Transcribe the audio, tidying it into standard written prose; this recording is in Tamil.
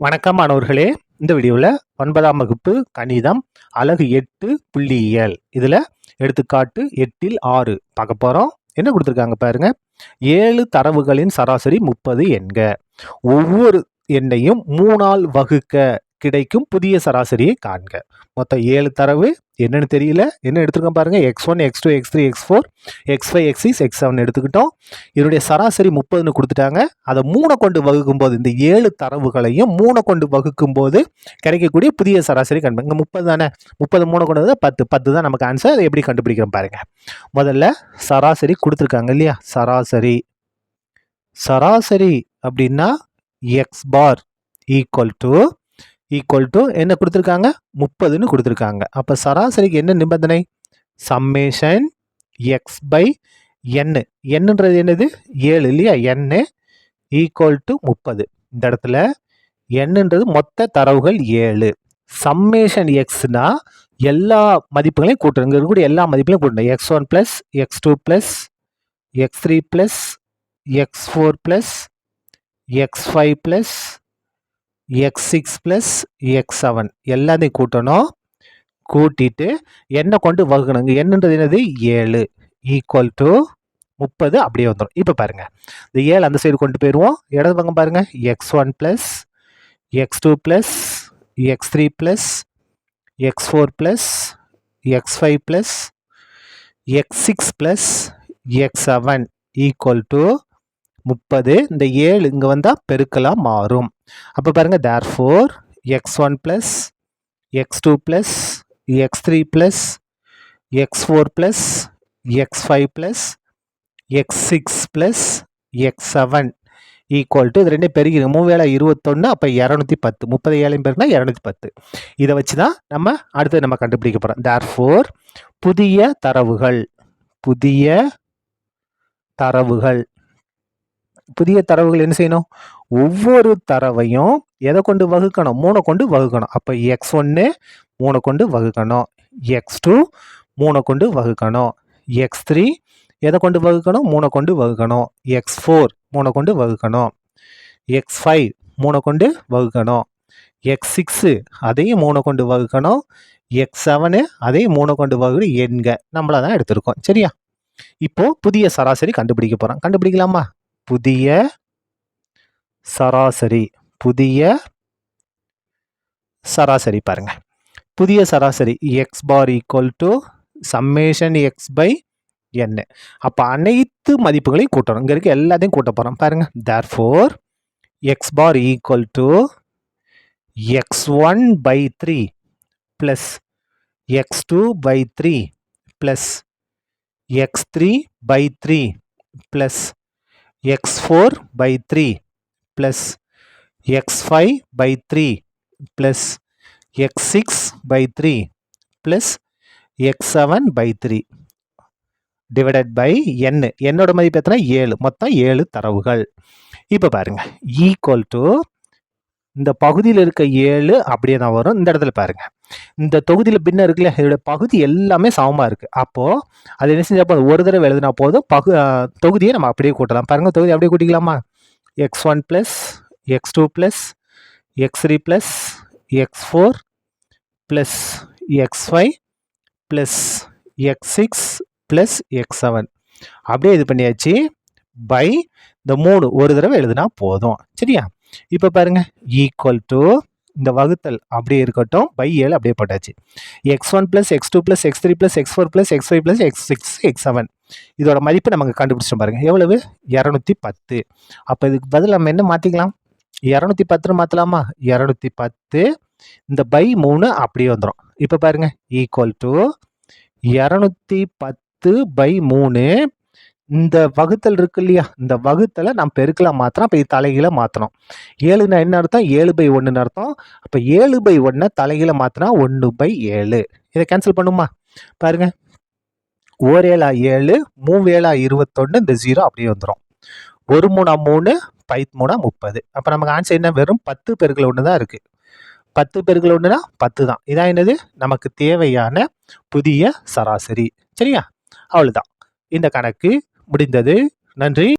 வணக்கம் மாணவர்களே. இந்த வீடியோவில் 9ஆம் வகுப்பு கணிதம் அலகு 8 புள்ளியியல் இதில் எடுத்துக்காட்டு 8இல் 6 பார்க்க போகிறோம். என்ன கொடுத்துருக்காங்க பாருங்க. 7 தரவுகளின் சராசரி 30 என்க. ஒவ்வொரு எண்ணையும் 3ஆல் வகுக்க கிடைக்கும் புதிய சராசரியை காண்க. மொத்தம் 7 தரவு என்னன்னு தெரியல. என்ன எடுத்துருக்கோம் பாருங்க. x1 x2 x3 x4 x5 x6 x7 எடுத்துக்கிட்டோம். இதனுடைய சராசரி 30ன்னு கொடுத்துட்டாங்க. அதை 3 கொண்டு வகுக்கும் போது இந்த 7 தரவுகளையும் 3 கொண்டு வகுக்கும் போது கிடைக்கக்கூடிய புதிய சராசரி கண்டு. இங்கே 30 தானே, 30 3 கொண்டு 10 தான் நமக்கு ஆன்சர். அதை எப்படி கண்டுபிடிக்கிறோம் பாருங்க. முதல்ல சராசரி கொடுத்துருக்காங்க இல்லையா. சராசரி அப்படின்னா x பார் ஈக்குவல் டு என்ன கொடுத்துருக்காங்க, 30ன்னு கொடுத்துருக்காங்க. அப்போ சராசரிக்கு என்ன நிபந்தனை, சம்மேஷன் எக்ஸ் பை என். என்னன்றது என்னது, 7 இல்லையா. n equal to 30. இந்த இடத்துல என்னன்றது மொத்த தரவுகள் 7. சம்மேஷன் எக்ஸ்னா எல்லா மதிப்புகளையும் கூட்டணும். இங்கே இருக்கக்கூடிய எல்லா மதிப்புகளையும் கூட்டணும். x1 plus x2 plus x3 plus x4 plus x5 plus x6 plus x7 எல்லாத்தையும் கூட்டணும். கூட்டிட்டு என்ன கொண்டு வகுக்கணும். என்னன்றது என்னது, 7 ஈக்குவல் டு 30 அப்படியே வந்துடும். இப்போ பாருங்க, இந்த 7 அந்த சைடு கொண்டு போயிடுவோம். இடது பக்கம் பாருங்க. x1 plus x2 plus x3 plus x4 plus x5 plus x6 plus x7 equal to 30. இந்த 7 இங்கே வந்தால் பெருக்கலாம் மாறும். அப்போ பாருங்க, therefore x1 plus x2 plus x3 plus x4 plus x5 plus x6 plus x7 equal to இது ரெண்டே பெருகி 3 21. அப்போ 210. 30 7 பெருக்குனா 210. இதை வச்சு தான் அடுத்தது நம்ம கண்டுபிடிக்க போகிறோம். தேர்ஃபோர் புதிய தரவுகள் என்ன செய்யணும், ஒவ்வொரு தரவையும் எதை கொண்டு வகுக்கணும், 3 கொண்டு வகுக்கணும். அப்போ x1 3 கொண்டு வகுக்கணும், x2 3 கொண்டு வகுக்கணும், x3 எதை கொண்டு வகுக்கணும், 3 கொண்டு வகுக்கணும், x4 3 கொண்டு வகுக்கணும், x5 3 கொண்டு வகுக்கணும், x6 அதையும் 3 கொண்டு வகுக்கணும், x7 அதையும் 3 கொண்டு வகுக்கணும். எண்க நம்மள தான் எடுத்திருக்கோம். சரியா. இப்போ புதிய சராசரி கண்டுபிடிக்க போறோம். கண்டுபிடிக்கலாமா. புதிய சராசரி பாருங்க. புதிய சராசரி x bar equal to summation x by n. அப்போ அனைத்து மதிப்புகளையும் கூட்டணும். இங்கே இருக்க எல்லாத்தையும் கூட்ட போகிறோம் பாருங்க. Therefore x bar equal to x1 by 3 plus x2 by 3 plus x3 by 3 plus x4 by 3 plus x5 by 3 plus x6 by 3 plus x7 by 3 divided by n. என்னோட மதிப்பு எத்தனை, 7. மொத்தம் 7 தரவுகள். இப்போ பாருங்க, ஈக்குவல் டு இந்த பகுதியில் இருக்க 7 அப்படியே தான் வரும். இந்த இடத்துல பாருங்க, இந்த தொகுதியில் பின்ன இருக்குல்ல, இதோட பகுதி எல்லாமே சமமாக இருக்குது. அப்போது அது என்ன செஞ்சால் போதும், ஒரு தடவை எழுதினா போதும். தொகுதியை நம்ம அப்படியே கூட்டலாம். பாருங்கள், தொகுதி அப்படியே கூட்டிக்கலாமா. x1 plus x2 plus x3 plus x4 plus x5 plus x6 plus x7 அப்படியே இது பண்ணியாச்சு. பை இந்த 3 ஒரு தடவை எழுதினா போதும். சரியா. இப்போ பாருங்க, ஈக்குவல் டு இந்த வகுத்தல் அப்படியே இருக்கட்டும். பை 7 அப்படியே போட்டாச்சு. x1 plus x2 plus x3 plus x4 plus x5 plus x6 x7 இதோட மதிப்பு நமக்கு கண்டுபிடிச்சிட்டோம் பாருங்க. எவ்வளவு, 210. அப்போ இதுக்கு பதில் நம்ம என்ன மாற்றிக்கலாம், 210 மாற்றலாமா. 210 இந்த பை 3 அப்படியே வந்துடும். இப்போ பாருங்க, ஈக்குவல் டு 210 பை 3. இந்த வகுத்தல் இருக்கு இல்லையா, இந்த வகுத்தலை நாம் பெருக்கலாம் மாத்திரம். அப்போ இது தலைகீழ மாற்றணும். 7னா என்ன அர்த்தம், 7/1 அர்த்தம். அப்போ 7/1 தலைகீழ மாற்றினா 1/7. இதை கேன்சல் பண்ணுமா. பாருங்க, 1 7 7, 3 7 21. இந்த 0 அப்படியே வந்துடும். 1 3 3, 5 3 30. அப்போ நமக்கு ஆன்சர் என்ன, வெறும் 10 பெருக்கல் 1 தான் இருக்குது. 10 பெருக்கல் 1னா 10 தான். இதான் என்னது, நமக்கு தேவையான புதிய சராசரி. சரியா. அவ்வளோதான், இந்த கணக்கு முடிந்தது. நன்றி.